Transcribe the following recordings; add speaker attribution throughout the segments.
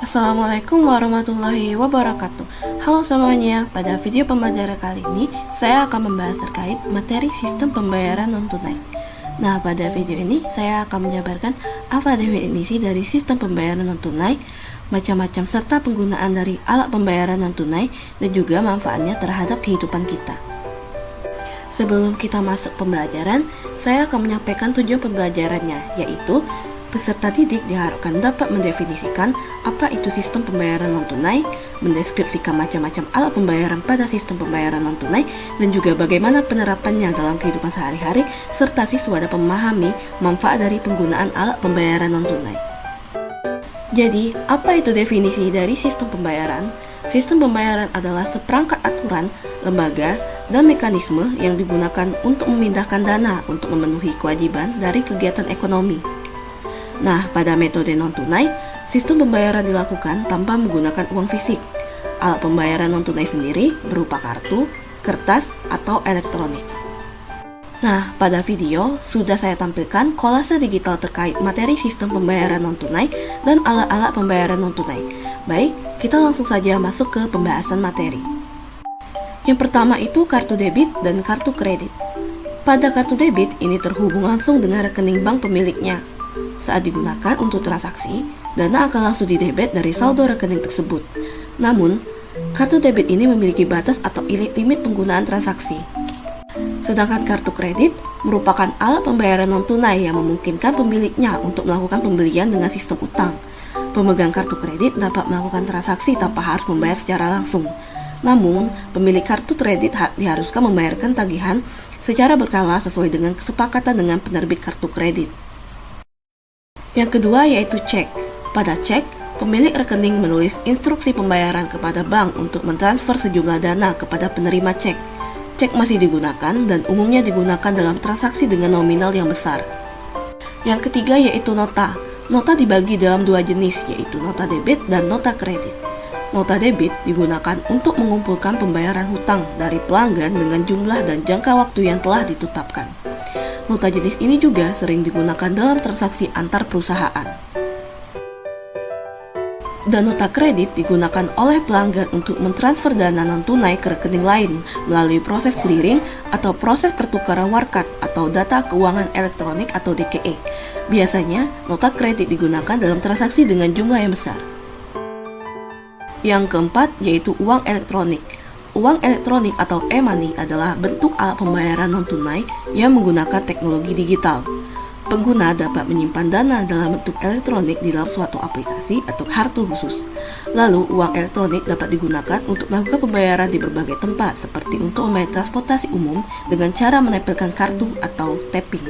Speaker 1: Assalamualaikum warahmatullahi wabarakatuh. Halo semuanya, pada video pembelajaran kali ini saya akan membahas terkait materi sistem pembayaran non-tunai. Nah, pada video ini saya akan menjabarkan apa definisi dari sistem pembayaran non-tunai, macam-macam serta penggunaan dari alat pembayaran non-tunai, dan juga manfaatnya terhadap kehidupan kita. Sebelum kita masuk pembelajaran, saya akan menyampaikan tujuan pembelajarannya, yaitu peserta didik diharapkan dapat mendefinisikan apa itu sistem pembayaran non-tunai, mendeskripsikan macam-macam alat pembayaran pada sistem pembayaran non-tunai, dan juga bagaimana penerapannya dalam kehidupan sehari-hari, serta siswa dapat memahami manfaat dari penggunaan alat pembayaran non-tunai. Jadi, apa itu definisi dari sistem pembayaran? Sistem pembayaran adalah seperangkat aturan, lembaga, dan mekanisme yang digunakan untuk memindahkan dana untuk memenuhi kewajiban dari kegiatan ekonomi. Nah, pada metode non-tunai, sistem pembayaran dilakukan tanpa menggunakan uang fisik. Alat pembayaran non-tunai sendiri berupa kartu, kertas, atau elektronik. Nah, pada video sudah saya tampilkan kolase digital terkait materi sistem pembayaran non-tunai dan alat-alat pembayaran non-tunai. Baik, kita langsung saja masuk ke pembahasan materi. Yang pertama itu kartu debit dan kartu kredit. Pada kartu debit, ini terhubung langsung dengan rekening bank pemiliknya. Saat digunakan untuk transaksi, dana akan langsung didebet dari saldo rekening tersebut. Namun, kartu debit ini memiliki batas atau limit penggunaan transaksi. Sedangkan kartu kredit merupakan alat pembayaran non-tunai yang memungkinkan pemiliknya untuk melakukan pembelian dengan sistem utang. Pemegang kartu kredit dapat melakukan transaksi tanpa harus membayar secara langsung. Namun, pemilik kartu kredit diharuskan membayarkan tagihan secara berkala sesuai dengan kesepakatan dengan penerbit kartu kredit. Yang kedua yaitu cek. Pada cek, pemilik rekening menulis instruksi pembayaran kepada bank untuk mentransfer sejumlah dana kepada penerima cek. Cek masih digunakan dan umumnya digunakan dalam transaksi dengan nominal yang besar. Yang ketiga yaitu nota. Nota dibagi dalam dua jenis, yaitu nota debit dan nota kredit. Nota debit digunakan untuk mengumpulkan pembayaran hutang dari pelanggan dengan jumlah dan jangka waktu yang telah ditetapkan. Nota jenis ini juga sering digunakan dalam transaksi antar perusahaan. Dan nota kredit digunakan oleh pelanggan untuk mentransfer dana non-tunai ke rekening lain melalui proses clearing atau proses pertukaran warkat atau data keuangan elektronik atau DKE. Biasanya, nota kredit digunakan dalam transaksi dengan jumlah yang besar. Yang keempat yaitu uang elektronik. Uang elektronik atau e-money adalah bentuk alat pembayaran non-tunai yang menggunakan teknologi digital. Pengguna dapat menyimpan dana dalam bentuk elektronik di dalam suatu aplikasi atau kartu khusus. Lalu, uang elektronik dapat digunakan untuk melakukan pembayaran di berbagai tempat, seperti untuk membayar transportasi umum dengan cara menempelkan kartu atau tapping.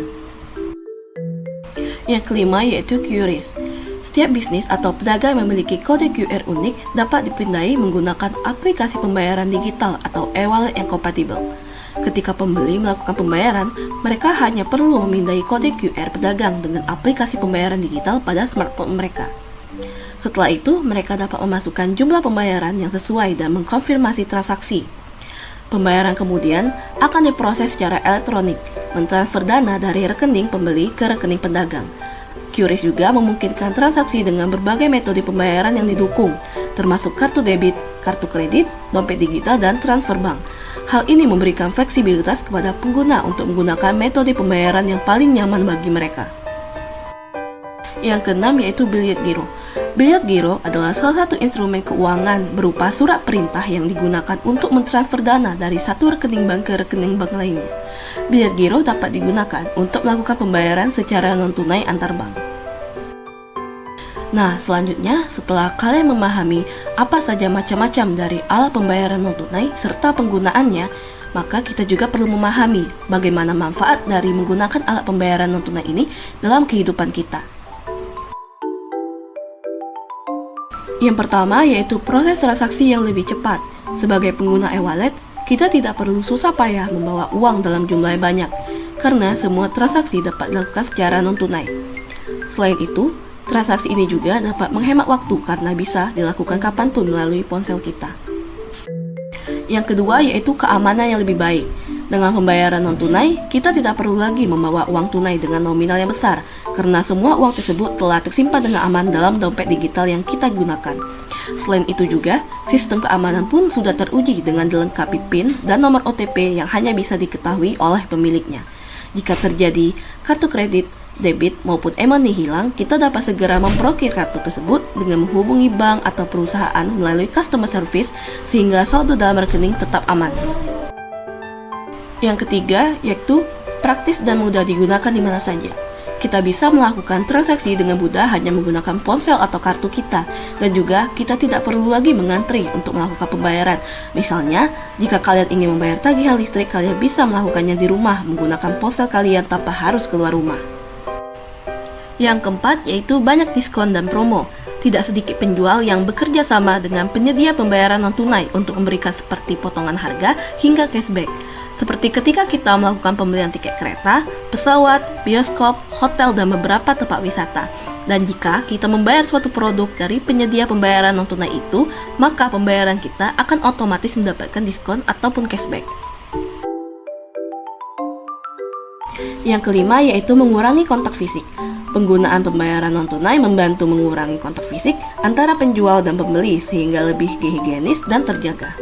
Speaker 1: Yang kelima yaitu QRIS. Setiap bisnis atau pedagang memiliki kode QR unik dapat dipindai menggunakan aplikasi pembayaran digital atau e-wallet yang kompatibel. Ketika pembeli melakukan pembayaran, mereka hanya perlu memindai kode QR pedagang dengan aplikasi pembayaran digital pada smartphone mereka. Setelah itu, mereka dapat memasukkan jumlah pembayaran yang sesuai dan mengkonfirmasi transaksi. Pembayaran kemudian akan diproses secara elektronik, mentransfer dana dari rekening pembeli ke rekening pedagang. QRIS juga memungkinkan transaksi dengan berbagai metode pembayaran yang didukung, termasuk kartu debit, kartu kredit, dompet digital, dan transfer bank. Hal ini memberikan fleksibilitas kepada pengguna untuk menggunakan metode pembayaran yang paling nyaman bagi mereka. Yang keenam yaitu biliet giro. Biliet giro adalah salah satu instrumen keuangan berupa surat perintah yang digunakan untuk mentransfer dana dari satu rekening bank ke rekening bank lainnya. Biliet giro dapat digunakan untuk melakukan pembayaran secara non-tunai antar bank. Nah, selanjutnya setelah kalian memahami apa saja macam-macam dari alat pembayaran non-tunai serta penggunaannya, maka kita juga perlu memahami bagaimana manfaat dari menggunakan alat pembayaran non-tunai ini dalam kehidupan kita. Yang pertama yaitu proses transaksi yang lebih cepat. Sebagai pengguna e-wallet, kita tidak perlu susah payah membawa uang dalam jumlah banyak. karena semua transaksi dapat dilakukan secara non-tunai. Selain itu, transaksi ini juga dapat menghemat waktu karena bisa dilakukan kapanpun melalui ponsel kita. Yang kedua yaitu keamanan yang lebih baik. Dengan pembayaran non-tunai, kita tidak perlu lagi membawa uang tunai dengan nominal yang besar, karena semua uang tersebut telah tersimpan dengan aman dalam dompet digital yang kita gunakan. Selain itu juga, sistem keamanan pun sudah teruji dengan dilengkapi PIN dan nomor OTP yang hanya bisa diketahui oleh pemiliknya. Jika terjadi kartu kredit, debit maupun e-money hilang, kita dapat segera memblokir kartu tersebut dengan menghubungi bank atau perusahaan melalui customer service sehingga saldo dalam rekening tetap aman. Yang ketiga yaitu praktis dan mudah digunakan di mana saja. Kita bisa melakukan transaksi dengan mudah hanya menggunakan ponsel atau kartu kita, dan juga kita tidak perlu lagi mengantri untuk melakukan pembayaran. Misalnya, jika kalian ingin membayar tagihan listrik, kalian bisa melakukannya di rumah menggunakan ponsel kalian tanpa harus keluar rumah. Yang keempat yaitu banyak diskon dan promo. Tidak sedikit penjual yang bekerja sama dengan penyedia pembayaran non-tunai untuk memberikan seperti potongan harga hingga cashback. Seperti ketika kita melakukan pembelian tiket kereta, pesawat, bioskop, hotel, dan beberapa tempat wisata. Dan jika kita membayar suatu produk dari penyedia pembayaran non-tunai itu, maka pembayaran kita akan otomatis mendapatkan diskon ataupun cashback. Yang kelima yaitu mengurangi kontak fisik. Penggunaan pembayaran non-tunai membantu mengurangi kontak fisik antara penjual dan pembeli sehingga lebih higienis dan terjaga.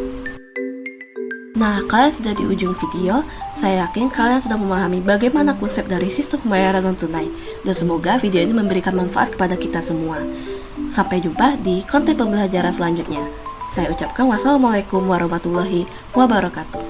Speaker 1: Nah, kalian sudah di ujung video. Saya yakin kalian sudah memahami bagaimana konsep dari sistem pembayaran non-tunai. Dan semoga video ini memberikan manfaat kepada kita semua. Sampai jumpa di konten pembelajaran selanjutnya. Saya ucapkan wassalamualaikum warahmatullahi wabarakatuh.